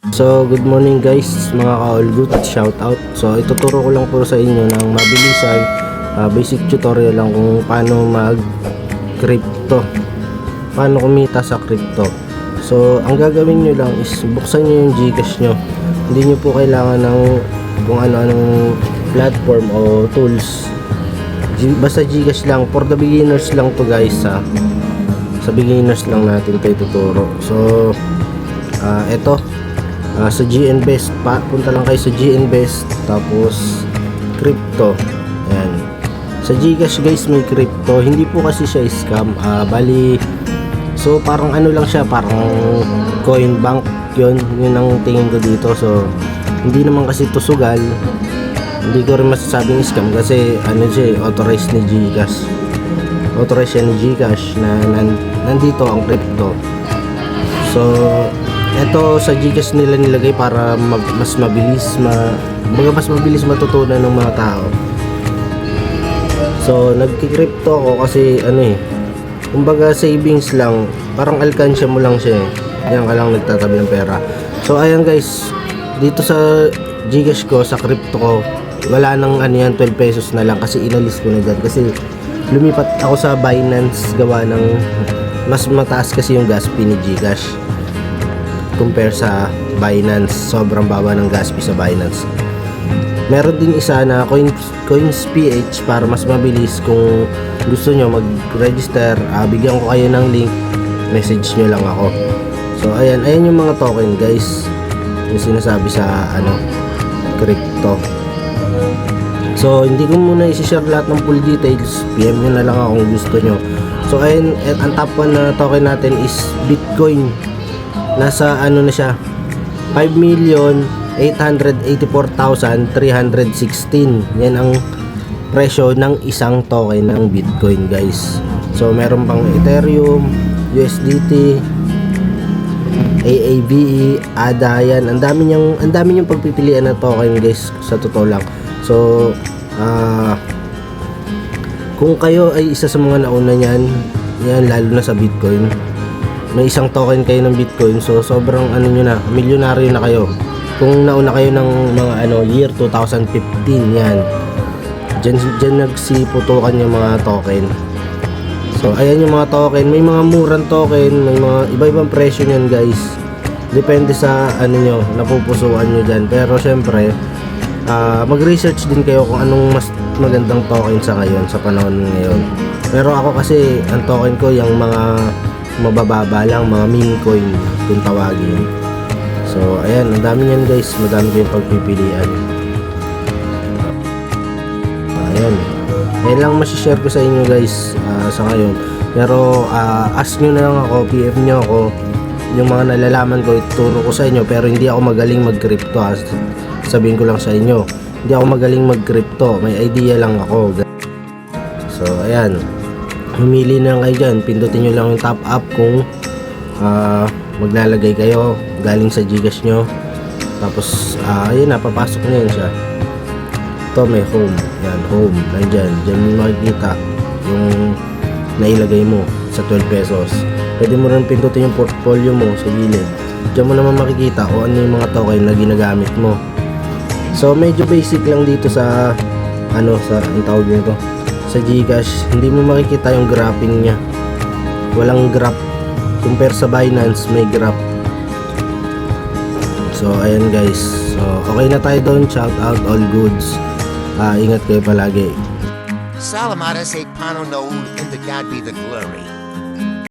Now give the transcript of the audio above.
So good morning guys, mga ka-all good, shout out. So ituturo ko lang po sa inyo ng mabilisan, basic tutorial lang kung paano mag crypto, paano kumita sa crypto. So ang gagawin nyo lang is buksan nyo yung Gcash nyo. Hindi nyo po kailangan ng kung ano-anong platform o tools, basta Gcash lang. For the beginners lang to guys, sa beginners lang natin ito ituturo. So eto, sa GNBest, punta lang kayo sa GNBest, tapos crypto. Ayan. Sa Gcash guys may crypto, hindi po kasi siya scam. Bali, so parang ano lang siya, parang coin bank, yun ang tingin ko dito. So hindi naman kasi to sugal, hindi ko rin masasabing scam kasi ano siya, authorized ni Gcash, authorized siya ni Gcash na nandito ang crypto. So ito sa Gcash nila nilagay para mas mabilis mas mabilis matutunan ng mga tao. So nagki-crypto ako kasi kumbaga savings lang, parang alkansya mo lang siya yan ka lang nagtatabi ng pera. So ayan guys, dito sa Gcash ko, sa crypto ko, wala nang 12 pesos na lang kasi inalis ko na dyan kasi lumipat ako sa Binance gawa ng mas mataas kasi yung gas fee ni Gcash compare sa Binance. Sobrang baba ng gas fee sa Binance. Meron din isa na Coins.ph para mas mabilis. Kung gusto nyo mag-register, bigyan ko kayo ng link, message nyo lang ako. So ayan yung mga token guys, yung sinasabi sa crypto. So hindi ko muna i-share lahat ng full details, PM nyo na lang ako kung gusto nyo. So ayan, ang top 1 na token natin is Bitcoin. Nasa na siya, 5,884,316. Yan ang presyo ng isang token ng Bitcoin guys. So meron pang Ethereum, USDT, AAVE, ADA. Yan, ang dami niyang pagpipilian na token guys, sa totoo lang. So kung kayo ay isa sa mga nauna niyan, lalo na sa Bitcoin, may isang token kayo ng Bitcoin, so sobrang nyo na, milyonaryo na kayo kung nauna kayo ng mga year 2015. Yan, dyan nagsiputukan yung mga token. So ayan yung mga token, may mga murang token, may mga iba-ibang presyo nyan guys, depende sa nyo, napupusuan nyo dyan. Pero syempre mag-research din kayo kung anong mas magandang token sa ngayon, sa panahon ngayon. Pero ako kasi ang token ko yung mga mabababa lang, mga meme coin kung tawagin. So ayan, ang dami niyan guys, madami kayong pagpipilian. Ayan lang masishare ko sa inyo guys sa ngayon. Pero ask nyo na lang ako, PM nyo ako yung mga nalalaman ko, ituro ko sa inyo. Pero hindi ako magaling mag crypto, sabihin ko lang sa inyo, hindi ako magaling mag crypto, may idea lang ako. So ayan, humili na kayo dyan, pindutin nyo lang yung top up kung maglalagay kayo galing sa Gcash nyo. Tapos ayun na, papasok na yun siya. Ito may home, yan, home, nandyan, dyan mo makikita yung nailagay mo sa 12 pesos. Pwede mo rin pindutin yung portfolio mo sa gilid, dyan mo naman makikita kung ano yung mga token na ginagamit mo. So medyo basic lang dito sa ang tawag nito sa Gcash, hindi mo makikita yung graphing nya, walang graph. Compare sa Binance, may graph. So ayan guys, so okay na tayo doon. Shout out, all goods. Ingat kayo palagi. Salamadas ate Pano Node, and to God be the glory.